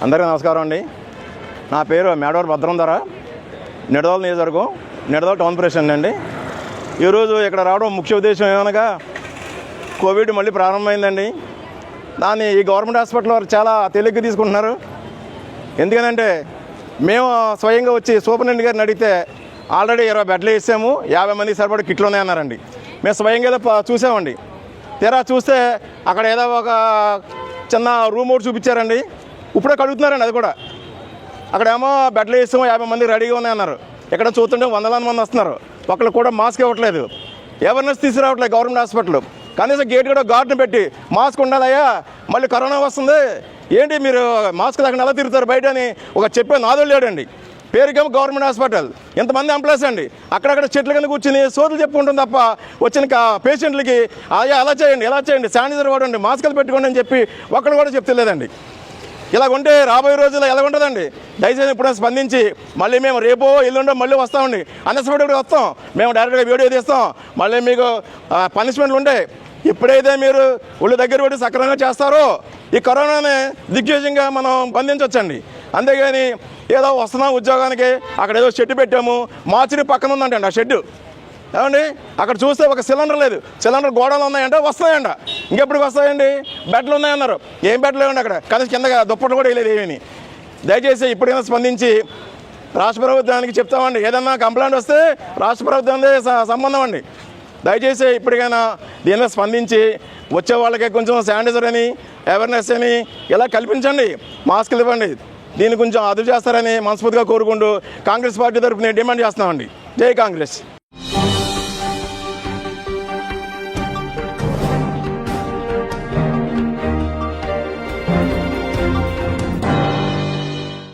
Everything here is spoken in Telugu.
అందరికీ నమస్కారం అండి. నా పేరు మేడవరం భద్రంధర, నిడదవోలు నియోజకవర్గం, నిడదవోలు టౌన్ ప్రెసిడెంట్ అండి. ఈరోజు ఇక్కడ రావడం ముఖ్య ఉద్దేశం ఏమనగా కోవిడ్ మళ్ళీ ప్రారంభమైందండి. దాన్ని ఈ గవర్నమెంట్ హాస్పిటల్ వారు చాలా తేలిగ్గా తీసుకుంటున్నారు. ఎందుకనంటే మేము స్వయంగా వచ్చి సూపరింటెండెంట్ గారిని అడిగితే ఆల్రెడీ 20 బెడ్లు వేసాము, 50 మందికి సరిపడా కిట్లు ఉన్నాయన్నారండి. మేము స్వయంగా చూసామండి. తీరా చూస్తే అక్కడ ఏదో ఒక చిన్న రూమ్ ఒకటి చూపించారండి. ఇప్పుడే కడుగుతున్నారండి. అది కూడా అక్కడేమో బెడ్లు వేసాము, 50 మంది రెడీగా ఉన్నాయన్నారు. ఇక్కడ చూస్తుంటే వందలాది మంది వస్తున్నారు. ఒకళ్ళు కూడా మాస్క్ ఇవ్వట్లేదు, అవేర్నెస్ తీసుకురావట్లేదు గవర్నమెంట్ హాస్పిటల్. కనీసం గేట్ కూడా గార్డును పెట్టి మాస్క్ ఉండాలయ్యా, మళ్ళీ కరోనా వస్తుంది, ఏంటి మీరు మాస్క్ లేకుండా ఎలా తిరుగుతారు బయట అని ఒక చెప్పే నాదులు లేడండి. పేరుకేమో గవర్నమెంట్ హాస్పిటల్, ఇంతమంది ఎంప్లాయీస్ అండి. అక్కడక్కడ చెట్ల కింద కూర్చుని సోదులు చెప్పుకుంటుంది తప్ప వచ్చిన పేషెంట్లకి అయ్యా అలా చేయండి, ఎలా చేయండి, శానిటైజర్ వాడండి, మాస్కులు పెట్టుకోండి అని చెప్పి ఒక్కడు కూడా చెప్తలేదండి. ఇలాగుంటే రాబోయే రోజుల్లో ఎలాగుంటుందండి? దయచేసి ఇప్పుడు స్పందించి మళ్ళీ మేము రేపో ఎల్లుండో మళ్ళీ వస్తామండి. అన్ఎక్స్పెక్టెడ్గా వస్తాం, మేము డైరెక్ట్గా వీడియో తీస్తాం. మళ్ళీ మీకు పనిష్మెంట్లు ఉంటాయి. ఎప్పుడైతే మీరు ఒళ్ళు దగ్గర పెట్టి సక్రమంగా చేస్తారో ఈ కరోనాని దిగ్విజయంగా మనం బంధించవచ్చండి. అంతేగాని ఏదో వస్తున్నాం ఉద్యోగానికి, అక్కడ ఏదో షెడ్ పెట్టాము, మార్చిని పక్కన ఉందంటండి ఆ షెడ్డు. ఏమండి అక్కడ చూస్తే ఒక సిలిండర్ లేదు, సిలిండర్ గోడలు ఉన్నాయంటే వస్తాయంట. ఇంకెప్పటికి వస్తాయండి? బెడ్లు ఉన్నాయన్నారు, ఏం బెడ్లు లేవండి అక్కడ. కనీసం కింద దుప్పట్లు కూడా వేయలేదు ఏమని. దయచేసి ఇప్పటికైనా స్పందించి రాష్ట్ర ప్రభుత్వానికి చెప్తామండి. ఏదన్నా కంప్లైంట్ వస్తే రాష్ట్ర ప్రభుత్వానికి సంబంధం అండి. దయచేసి ఇప్పటికైనా దీని మీద స్పందించి వచ్చే వాళ్ళకి కొంచెం శానిటైజర్ అని, అవేర్నెస్ అని ఇలా కల్పించండి, మాస్కులు ఇవ్వండి. దీన్ని కొంచెం అదుపు చేస్తారని మనస్ఫూర్తిగా కోరుకుంటూ కాంగ్రెస్ పార్టీ తరఫున డిమాండ్ చేస్తున్నామండి. జై కాంగ్రెస్.